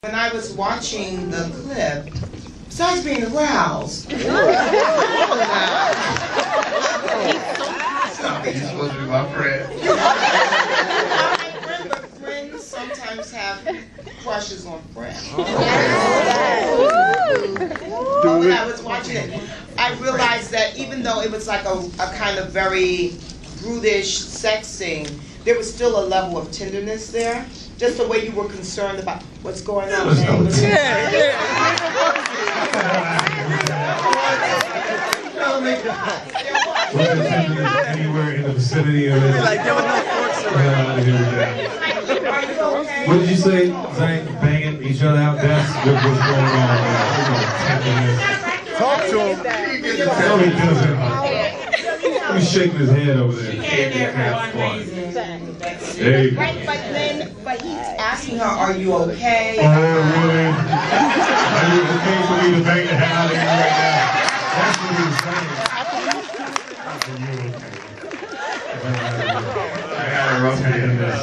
When I was watching the clip, besides being aroused, You're supposed to be my friend. but friends sometimes have crushes on friends. When I was watching it, I realized that even though it was like a kind of very brutish sex scene, there was still a level of tenderness there. Just the way you were concerned about what's going on. Anywhere in the vicinity of it. Like there was no forks around. What did you say? Banging each other out? That's what's going on. Talk to him. No, he doesn't. He's shaking his head over there. There you go. Right, but he's asking her, "Are you okay?" Oh, really? Are you okay for me to bang the hell out of you right now? That's what he was saying. I had a rough day in this.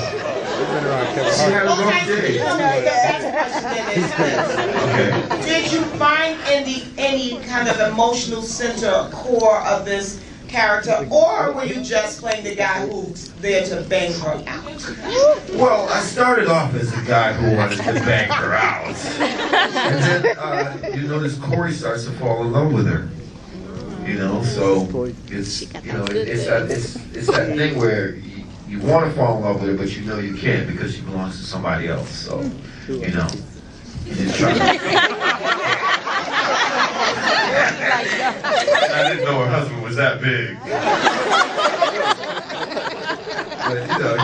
She had a rough day. Okay. Did you find any kind of emotional center core of this character, or were you just playing the guy who's there to bang her out? Well, I started off as a guy who wanted to bang her out. And then, you notice Corey starts to fall in love with her. You know, so it's, you know, it's that thing where you want to fall in love with her, but you know you can't because she belongs to somebody else. So, you know, you just try to... I didn't know her husband was that big. But, you know,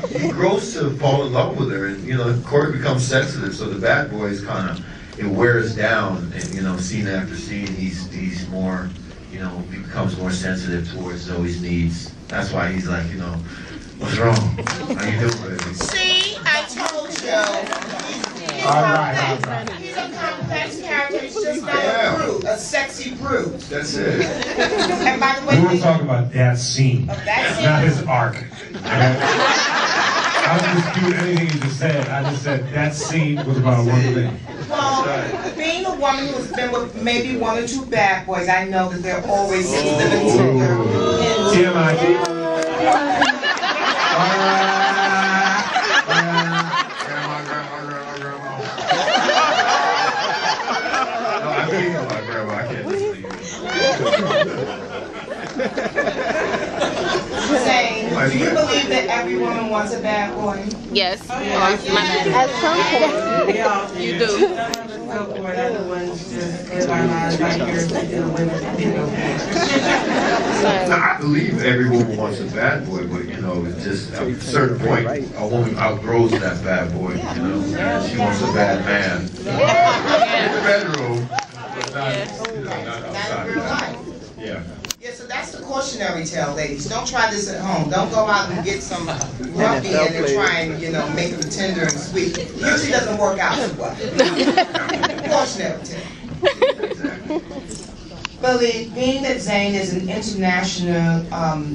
he grows to fall in love with her, and, you know, Corey becomes sensitive, so the bad boy is kind of, it wears down, and, you know, scene after scene, he's more, you know, he becomes more sensitive towards Zoe's needs. That's why he's like, you know, what's wrong? How you doing, baby? See, I told you. He's a complex character. He's just not a brute, a sexy brute. That's it. And by the way, We were talking about that scene, not his arc. I don't dispute anything you just said. I just said that scene was about one thing. Well, being a woman who's been with maybe one or two bad boys, I know that they're always sensitive and tender. TMI. No, I'm thinking about grandma. I can't listen to you. Saying, do you believe that every woman wants a bad boy? Yes. At some point. You do. Now, I believe every woman wants a bad boy, but you know, it's just at a certain point, a woman outgrows that bad boy. You know, she wants a bad man in the bedroom, but not, you know, not outside of that. Yeah. Yeah, so that's the cautionary tale, ladies. Don't try this at home. Don't go out and get some ruffian and try and, you know, make them tender and sweet. It usually doesn't work out too well. Cautionary tale. Billy, being that Zane is an international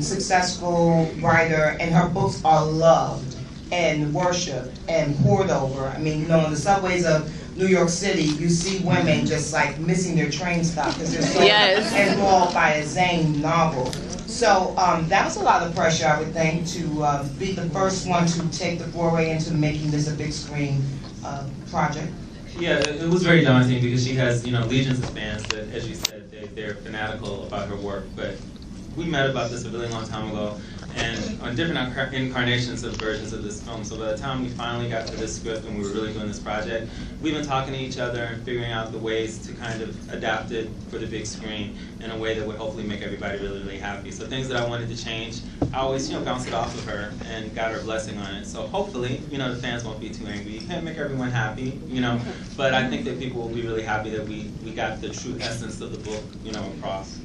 successful writer and her books are loved and worshipped and poured over, I mean, you know, in the subways of New York City, you see women just like missing their train stop because they're so enthralled by a Zane novel. So that was a lot of pressure, I would think, to be the first one to take the foray into making this a big screen project. Yeah, it was very daunting because she has, you know, legions of fans that, as you said, they're fanatical about her work. But we met about this a really long time ago, and on different incarnations of versions of this film. So by the time we finally got to this script and we were really doing this project, we've been talking to each other and figuring out the ways to kind of adapt it for the big screen in a way that would hopefully make everybody really, really happy. So things that I wanted to change, I always, you know, bounced it off of her and got her blessing on it. So hopefully, you know, the fans won't be too angry. You can't make everyone happy, you know, but I think that people will be really happy that we got the true essence of the book, you know, across.